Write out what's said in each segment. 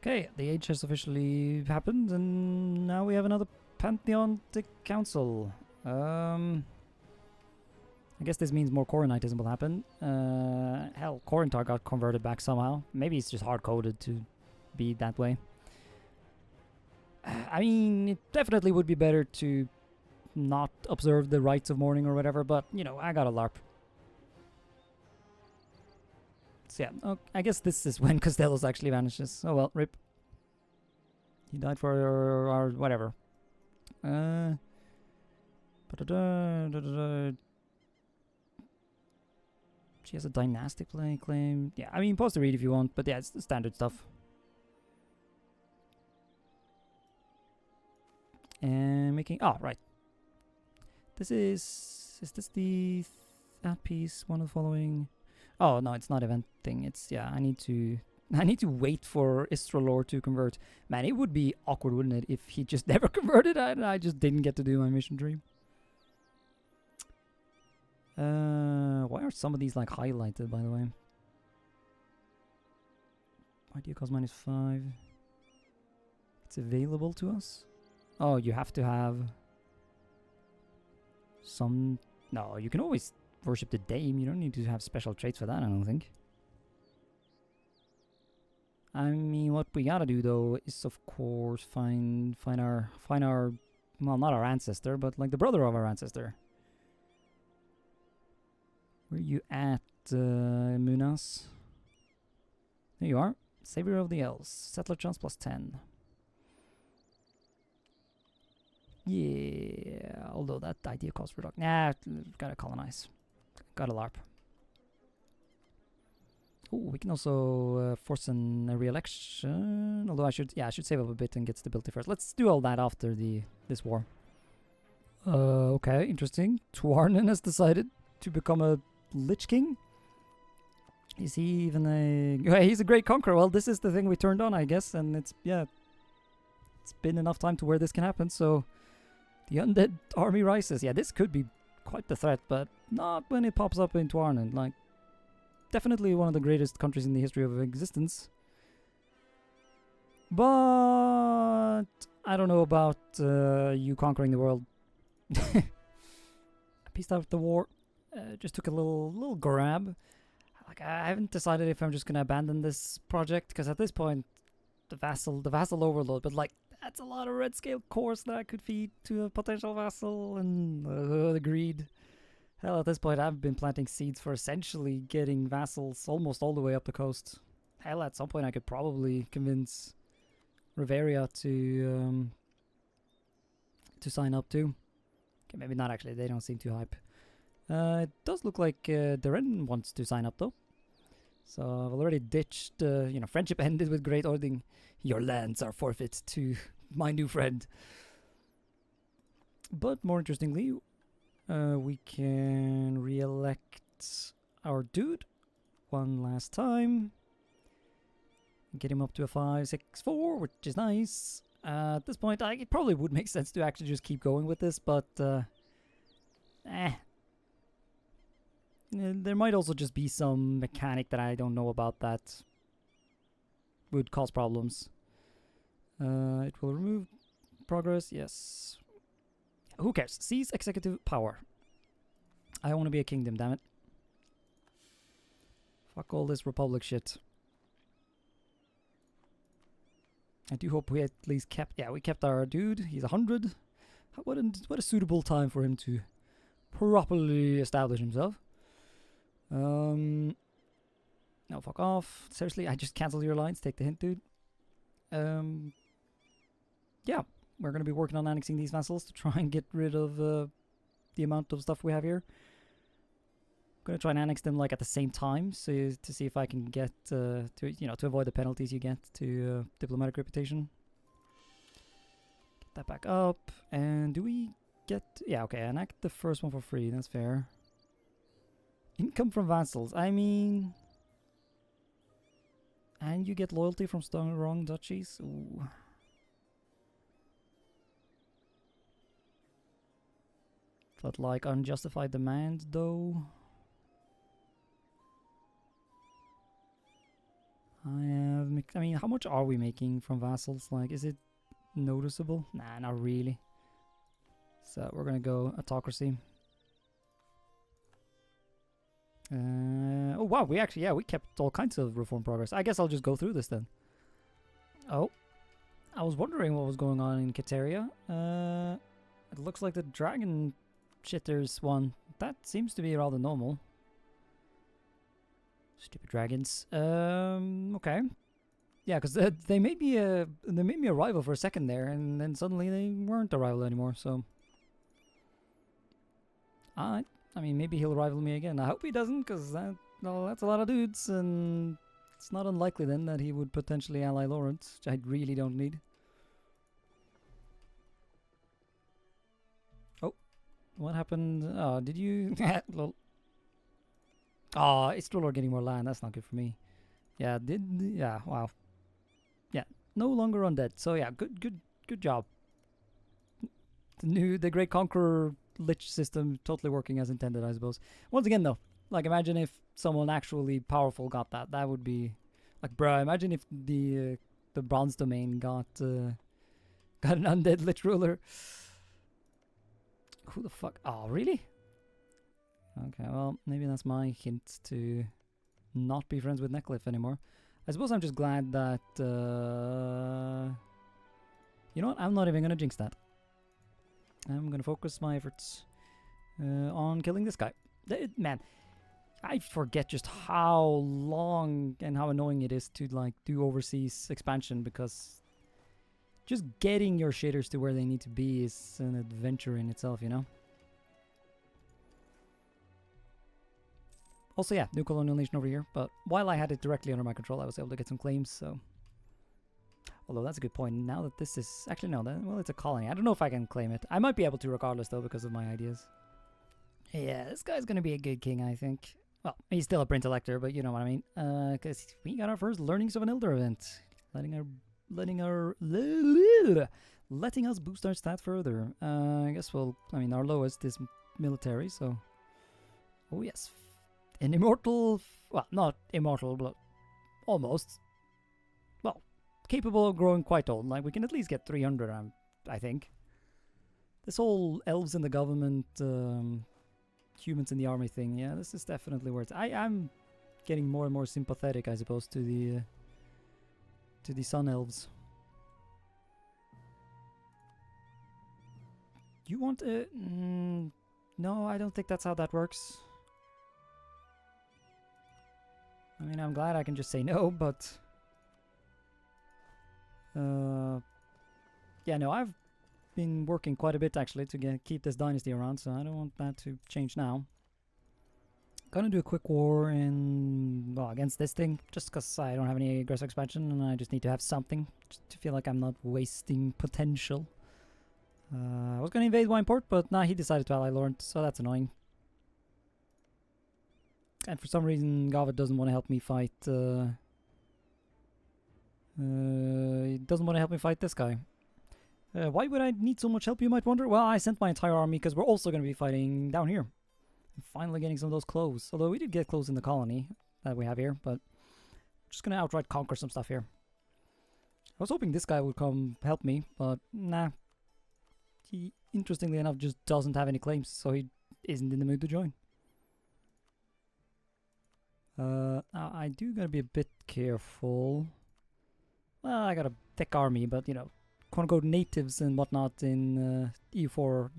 Okay, the age has officially happened, and now we have another Pantheontic Council. I guess this means more Coronitism will happen. Hell, Corinthar got converted back somehow. Maybe it's just hard-coded to be that way. I mean, it definitely would be better to not observe the rites of mourning or whatever, but, you know, I got a LARP. So yeah, I guess this is when Costellos actually vanishes. Oh well, rip. He died for our whatever. She has a dynastic claim. Yeah, I mean, pause to read if you want, but yeah, it's the standard stuff. And making... Oh, right. This is... Is this the... that piece? One of the following... Oh, no, it's not eventing. It's... Yeah, I need to wait for Istralor to convert. Man, it would be awkward, wouldn't it, if he just never converted and I just didn't get to do my mission dream. Why are some of these, like, highlighted, by the way? Idea cost -5. It's available to us? Oh, you have to have some... No, you can always worship the Dame. You don't need to have special traits for that, I don't think. I mean, what we gotta do, though, is, of course, find our... Well, not our ancestor, but, like, the brother of our ancestor. Where are you at, Munas? There you are. Savior of the Elves. Settler chance +10. Yeah, although that idea cost reduction. Nah, gotta colonize. Gotta LARP. Oh, we can also force a re-election. Although I should save up a bit and get stability first. Let's do all that after this war. Okay, interesting. Tuarnen has decided to become a Lich King. Is he even a... He's a great conqueror. Well, this is the thing we turned on, I guess, and it's been enough time to where this can happen. So the undead army rises. Yeah, this could be quite the threat, but not when it pops up in Tuarnen. Like, definitely one of the greatest countries in the history of existence. But I don't know about you conquering the world. I pieced out the war. Just took a little grab. Like, I haven't decided if I'm just gonna abandon this project, because at this point, the vassal overload. But like, that's a lot of red scale cores that I could feed to a potential vassal, and the greed. Hell, at this point, I've been planting seeds for essentially getting vassals almost all the way up the coast. Hell, at some point, I could probably convince Riveria to sign up too. Okay, maybe not actually. They don't seem too hype. It does look like Deren wants to sign up though. So I've already ditched, friendship ended with Great Ording. Your lands are forfeit to my new friend. But more interestingly, we can re-elect our dude one last time. Get him up to a 5-6-4, which is nice. At this point, it probably would make sense to actually just keep going with this, but there might also just be some mechanic that I don't know about that would cause problems. It will remove progress, yes. Who cares? Seize executive power. I want to be a kingdom, damn it. Fuck all this republic shit. I do hope we at least kept... Yeah, we kept our dude. He's 100. What a suitable time for him to properly establish himself. No, fuck off. Seriously, I just cancel your lines. Take the hint, dude. Yeah, we're going to be working on annexing these vassals to try and get rid of the amount of stuff we have here. I'm going to try and annex them like at the same time, so to see if I can get to avoid the penalties you get to diplomatic reputation. Get that back up. And do we get... Yeah, okay, annex the first one for free. That's fair. Income from vassals. I mean... And you get loyalty from strong duchies. Ooh. But like unjustified demand, though. I have like, I mean, how much are we making from vassals? Like, is it noticeable? Nah, not really. So we're gonna go autocracy. Oh wow, we actually, yeah, we kept all kinds of reform progress. I guess I'll just go through this then. Oh, I was wondering what was going on in Kateria. It looks like the dragon shitters won. That seems to be rather normal. Stupid dragons. Okay. Yeah, because they made me a rival for a second there, and then suddenly they weren't a rival anymore. So, I mean, maybe he'll rival me again. I hope he doesn't, because that's a lot of dudes, and it's not unlikely then that he would potentially ally Lawrence, which I really don't need. Oh, what happened? Oh, did you? Lol. Oh, it's Stroller getting more land. That's not good for me. Yeah, yeah, wow. Yeah, no longer undead. So yeah, good job. The Great Conqueror Lich system totally working as intended, I suppose. Once again, though, like imagine if someone actually powerful got that. That would be like, bruh. Imagine if the Bronze Domain got an undead Lich ruler. Who the fuck? Oh, really? Okay, well, maybe that's my hint to not be friends with Necklif anymore. I suppose I'm just glad that... you know what? I'm not even going to jinx that. I'm going to focus my efforts on killing this guy. Man, I forget just how long and how annoying it is to like do overseas expansion, because just getting your shitters to where they need to be is an adventure in itself, you know? Also, yeah, new colonial nation over here, but while I had it directly under my control, I was able to get some claims, so... Although, that's a good point. Now that this is... Actually, no, well, it's a colony. I don't know if I can claim it. I might be able to regardless, though, because of my ideas. Yeah, this guy's gonna be a good king, I think. Well, he's still a Prince Elector, but you know what I mean. Because we got our first Learnings of an Elder event. Letting us boost our stat further. I guess our lowest is military, so... Oh, yes. An immortal, well, not immortal, but almost. Well, capable of growing quite old. Like, we can at least get 300, I think. This whole elves in the government, humans in the army thing, yeah, this is definitely worth it. I'm getting more and more sympathetic, I suppose, to the sun elves. You want a... no, I don't think that's how that works. I mean, I'm glad I can just say no, but... yeah, no, I've been working quite a bit, actually, to keep this dynasty around, so I don't want that to change now. Gonna do a quick war against this thing, just because I don't have any aggressive expansion, and I just need to have something, just to feel like I'm not wasting potential. I was gonna invade Wineport, but nah, he decided to ally Lawrence, so that's annoying. And for some reason, Gava doesn't want to help me fight. He doesn't want to help me fight this guy. Why would I need so much help, you might wonder? Well, I sent my entire army because we're also going to be fighting down here. I'm finally getting some of those clothes. Although we did get clothes in the colony that we have here, but I'm just going to outright conquer some stuff here. I was hoping this guy would come help me, but nah. He, interestingly enough, just doesn't have any claims, so he isn't in the mood to join. I do gotta be a bit careful. Well, I got a thick army, but you know, quote unquote natives and whatnot in EU4,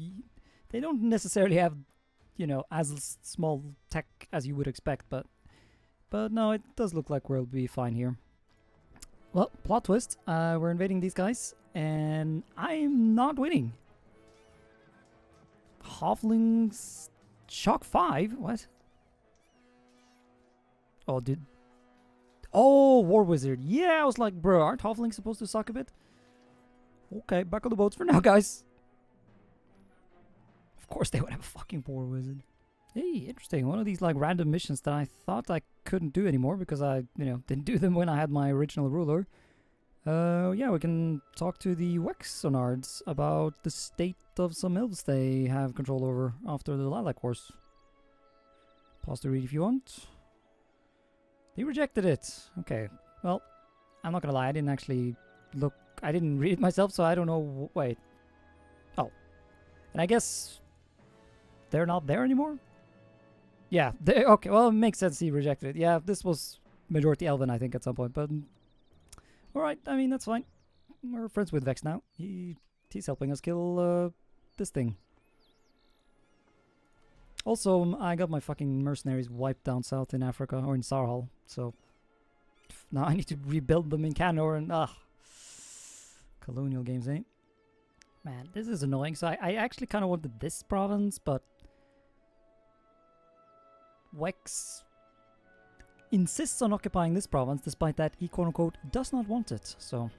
they don't necessarily have, you know, as small tech as you would expect, but no, it does look like we'll be fine here. Well, plot twist, we're invading these guys, and I'm not winning. Halflings shock 5? What? Oh, dude. Oh, War Wizard. Yeah, I was like, bro, aren't halflings supposed to suck a bit? Okay, back on the boats for now, guys. Of course they would have a fucking War Wizard. Hey, interesting. One of these, like, random missions that I thought I couldn't do anymore because I, you know, didn't do them when I had my original ruler. Yeah, we can talk to the Wexonards about the state of some elves they have control over after the Lilac Wars. Pause to read if you want. They rejected it. Okay, well, I'm not gonna lie, I didn't actually look. I didn't read it myself, so I don't know. Wait. Oh. And I guess they're not there anymore? Yeah, okay, well, it makes sense he rejected it. Yeah, this was majority Elven, I think, at some point, but... Alright, I mean, that's fine. We're friends with Vex now. He's helping us kill, this thing. Also, I got my fucking mercenaries wiped down south in Africa, or in Sarhal, so... Now I need to rebuild them in Canor, and colonial games, eh? Man, this is annoying. So I actually kind of wanted this province, but... Wex insists on occupying this province, despite that he quote-unquote does not want it, so...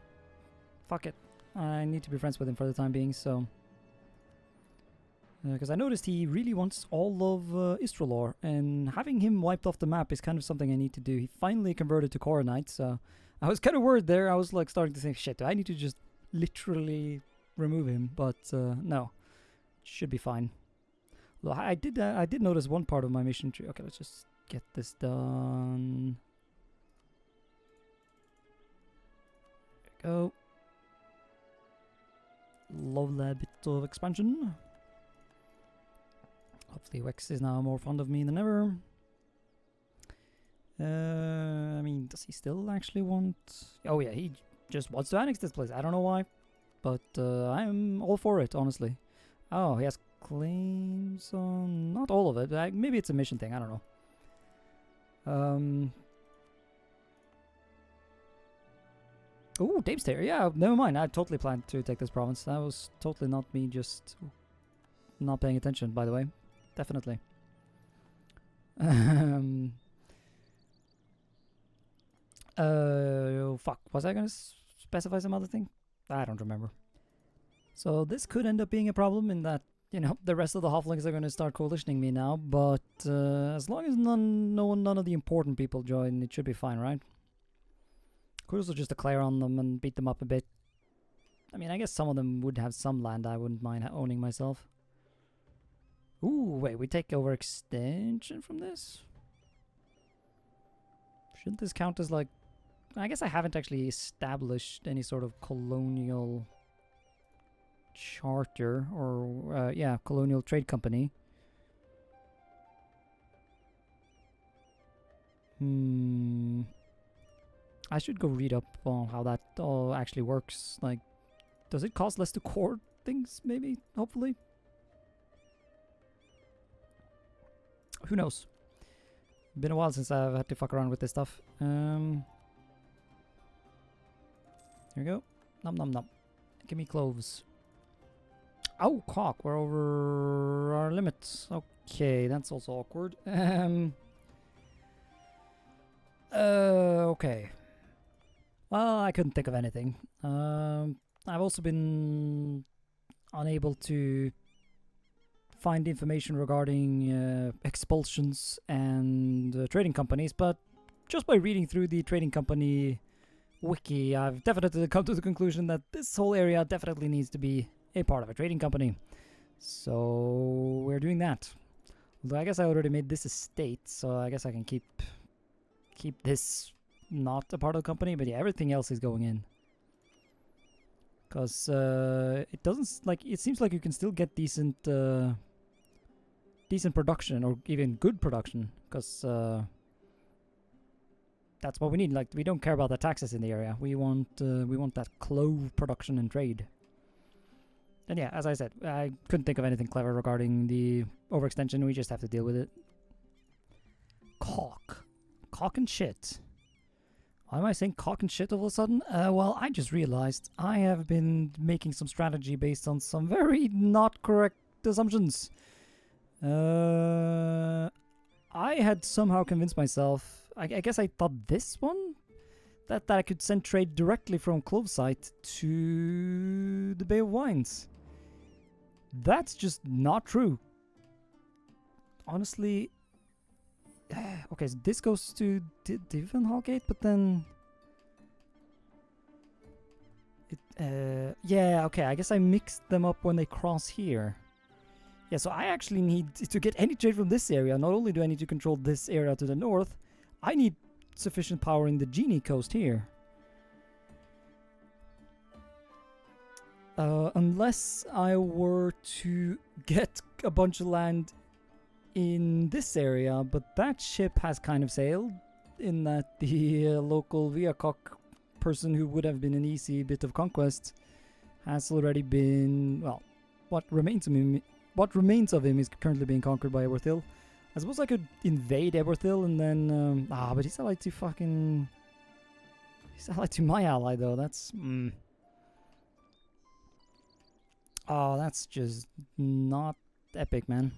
Fuck it. I need to be friends with him for the time being, so... Because I noticed he really wants all of Istralor, and having him wiped off the map is kind of something I need to do. He finally converted to Coronite, so I was kind of worried there. I was like starting to think, shit, do I need to just literally remove him? But no, should be fine. Although I did notice one part of my mission tree. Okay, let's just get this done. There we go. Love that bit of expansion. Hopefully Wex is now more fond of me than ever. I mean, does he still actually want... Oh yeah, he just wants to annex this place. I don't know why. But I'm all for it, honestly. Oh, he has claims on... Not all of it. Maybe it's a mission thing. I don't know. Oh, Dame's yeah, never mind. I totally planned to take this province. That was totally not me just not paying attention, by the way. Definitely. Fuck. Was I gonna specify some other thing? I don't remember. So this could end up being a problem in that, you know, the rest of the halflings are gonna start coalitioning me now, but as long as none of the important people join, it should be fine, right? Could also just declare on them and beat them up a bit. I mean, I guess some of them would have some land I wouldn't mind owning myself. Ooh, wait, we take over extension from this? Shouldn't this count as like... I guess I haven't actually established any sort of colonial charter or, yeah, colonial trade company. I should go read up on how that all actually works. Like, does it cost less to court things, maybe? Hopefully? Who knows? Been a while since I've had to fuck around with this stuff. Here we go. Nom nom nom. Give me cloves. Oh, cock. We're over our limits. Okay, that's also awkward. Okay. Well, I couldn't think of anything. I've also been unable to find information regarding expulsions and trading companies, but just by reading through the trading company wiki, I've definitely come to the conclusion that this whole area definitely needs to be a part of a trading company. So we're doing that. Although I guess I already made this a state, so I guess I can keep this not a part of the company, but yeah, everything else is going in. Because it doesn't, like, it seems like you can still get decent production, or even good production, because that's what we need. Like, we don't care about the taxes in the area. We want that clove production and trade. And yeah, as I said, I couldn't think of anything clever regarding the overextension. We just have to deal with it. Cock and shit. Why am I saying cock and shit all of a sudden? Well, I just realized I have been making some strategy based on some very not correct assumptions. I had somehow convinced myself, I guess I thought this one, that I could send trade directly from Clovesite to the Bay of Wines. That's just not true. Honestly, okay, so this goes to Divenhall Gate, but then... yeah, okay, I guess I mixed them up when they cross here. Yeah, so I actually need to get any trade from this area. Not only do I need to control this area to the north, I need sufficient power in the Genie coast here. Unless I were to get a bunch of land in this area, but that ship has kind of sailed, in that the local Eu4 person who would have been an easy bit of conquest has already been, well, what remains of him is currently being conquered by Eu4. I suppose I could invade Eu4 and then, but he's allied to fucking... He's allied to my ally, though. That's... Oh, that's just not epic, man.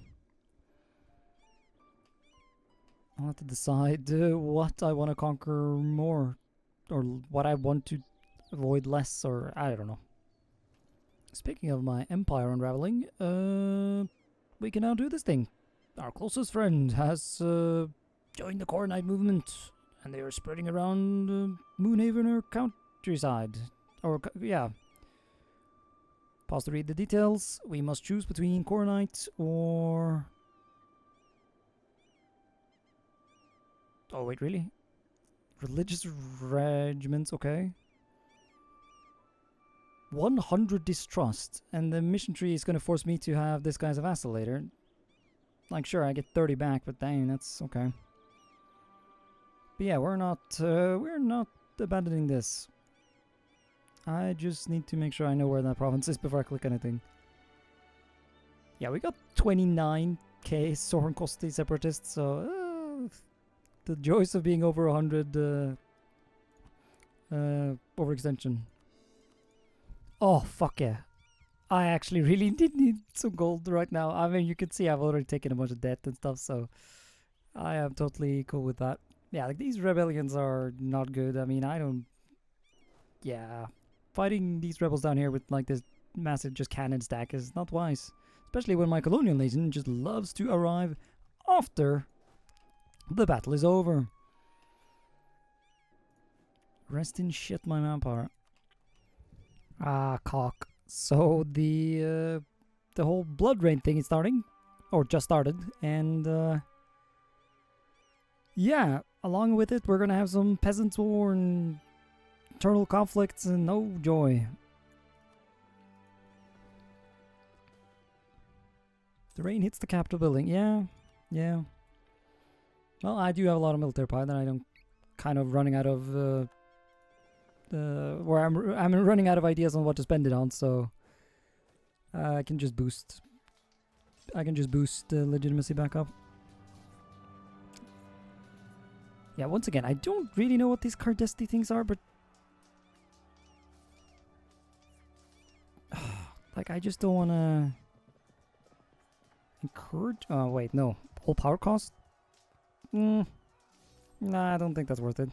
I'll have to decide what I want to conquer more. Or what I want to avoid less, or I don't know. Speaking of my empire unraveling, we can now do this thing. Our closest friend has joined the Coronite movement, and they are spreading around Moonhaven or countryside. Or, yeah. Pause to read the details. We must choose between Coronite or... Oh, wait, really? Religious regiments, okay. 100 distrust, and the mission tree is going to force me to have this guy as a vassal later. Like, sure, I get 30 back, but dang, that's okay. But yeah, we're not abandoning this. I just need to make sure I know where that province is before I click anything. Yeah, we got 29k Soren Kosti separatists, so the joys of being over 100 overextension. Oh, fuck yeah. I actually really did need some gold right now. I mean, you can see I've already taken a bunch of debt and stuff, so I am totally cool with that. Yeah, like, these rebellions are not good. I mean, I don't... Yeah. Fighting these rebels down here with, like, this massive just cannon stack is not wise. Especially when my colonial nation just loves to arrive after the battle is over. Rest in shit, my manpower. Ah, cock. So the whole blood rain thing is starting, or just started, and yeah, along with it, we're gonna have some peasants' war and internal conflicts, and oh joy. The rain hits the Capitol building. Yeah, yeah. Well, I do have a lot of military power that I'm kind of running out of. Where I'm running out of ideas on what to spend it on, so I can just boost. I can just boost legitimacy back up. Yeah, once again, I don't really know what these Cardesti things are, but like, I just don't want to encourage. Oh wait, no, whole power cost. Nah, I don't think that's worth it.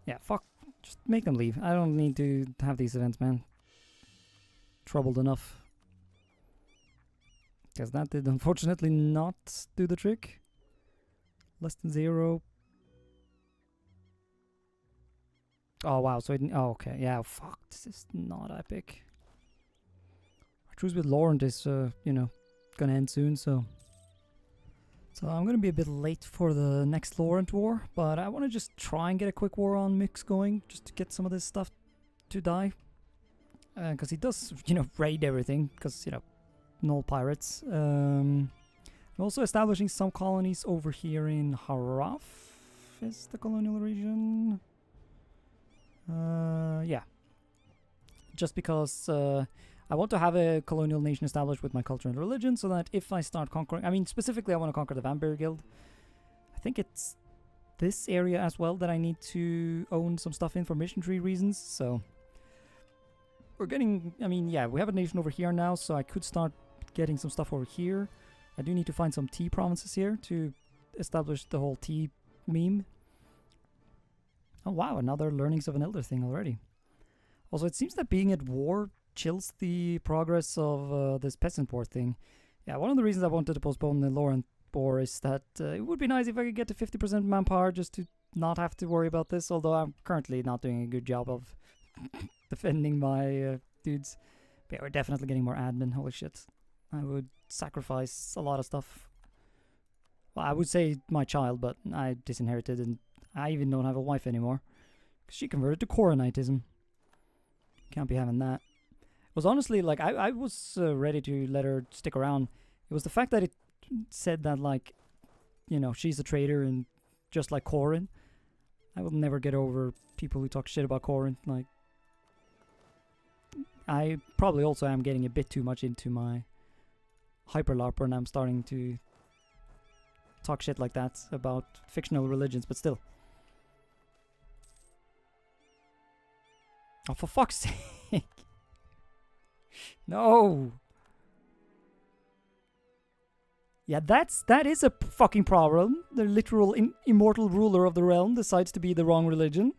Yeah, fuck. Just make them leave. I don't need to have these events, man. Troubled enough. Because that did unfortunately not do the trick. Less than 0. Oh, wow. So it... Oh, okay. Yeah, fuck. This is not epic. Our truce with Laurent is, you know, gonna end soon, so... So I'm gonna be a bit late for the next Laurent war, but I want to just try and get a quick war on Mix going, just to get some of this stuff to die. Because he does, you know, raid everything, because, you know, null pirates. I'm also establishing some colonies over here in Haraf, is the colonial region. Yeah. Just because... I want to have a colonial nation established with my culture and religion, so that if I start conquering... I mean, specifically, I want to conquer the Vampire Guild. I think it's this area as well that I need to own some stuff in for mission tree reasons, so... We're getting... I mean, yeah, we have a nation over here now, so I could start getting some stuff over here. I do need to find some tea provinces here to establish the whole tea meme. Oh, wow, another Learnings of an Elder thing already. Also, it seems that being at war chills the progress of this peasant war thing. Yeah, one of the reasons I wanted to postpone the Laurent war is that it would be nice if I could get to 50% manpower just to not have to worry about this, although I'm currently not doing a good job of defending my dudes. But yeah, we're definitely getting more admin, holy shit. I would sacrifice a lot of stuff. Well, I would say my child, but I disinherited and I even don't have a wife anymore. 'Cause she converted to Coronitism. Can't be having that. was honestly like I was ready to let her stick around. It was the fact that it said that like, you know, she's a traitor and just like Corin. I will never get over people who talk shit about Corin. Like, I probably also am getting a bit too much into my hyperlarper and I'm starting to talk shit like that about fictional religions, but still. Oh, for fuck's sake. No. Yeah, that is a fucking problem. The literal immortal ruler of the realm decides to be the wrong religion.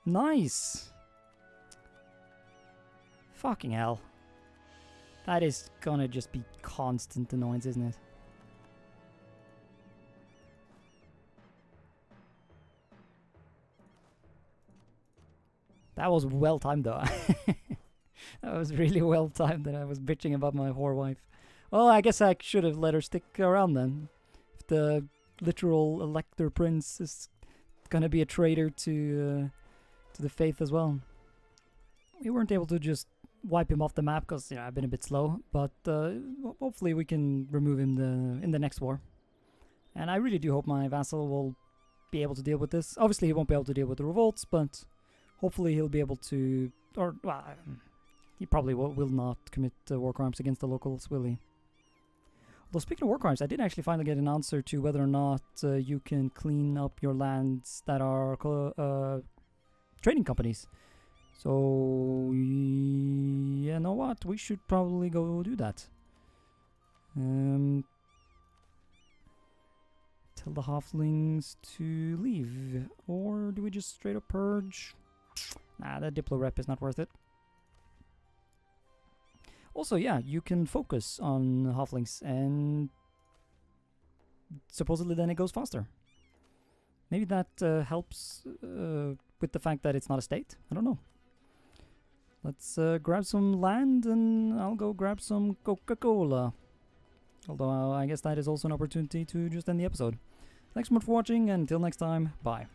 Nice. Fucking hell. That is gonna just be constant annoyance, isn't it? That was well timed though. That was really well timed that I was bitching about my whore wife. Well, I guess I should have let her stick around then. If the literal Elector Prince is gonna be a traitor to the faith as well. We weren't able to just wipe him off the map because, you know, I've been a bit slow, but hopefully we can remove him in the next war. And I really do hope my vassal will be able to deal with this. Obviously he won't be able to deal with the revolts, but hopefully he'll be able to, or well, he probably will not commit war crimes against the locals, will he? Although speaking of war crimes, I did actually finally get an answer to whether or not you can clean up your lands that are trading companies. So, yeah, know what? We should probably go do that. Tell the halflings to leave. Or do we just straight up purge? Nah, that Diplo rep is not worth it. Also, yeah, you can focus on halflings and supposedly then it goes faster. Maybe that helps with the fact that it's not a state. I don't know. Let's grab some land and I'll go grab some Coca-Cola. Although I guess that is also an opportunity to just end the episode. Thanks so much for watching and until next time, bye.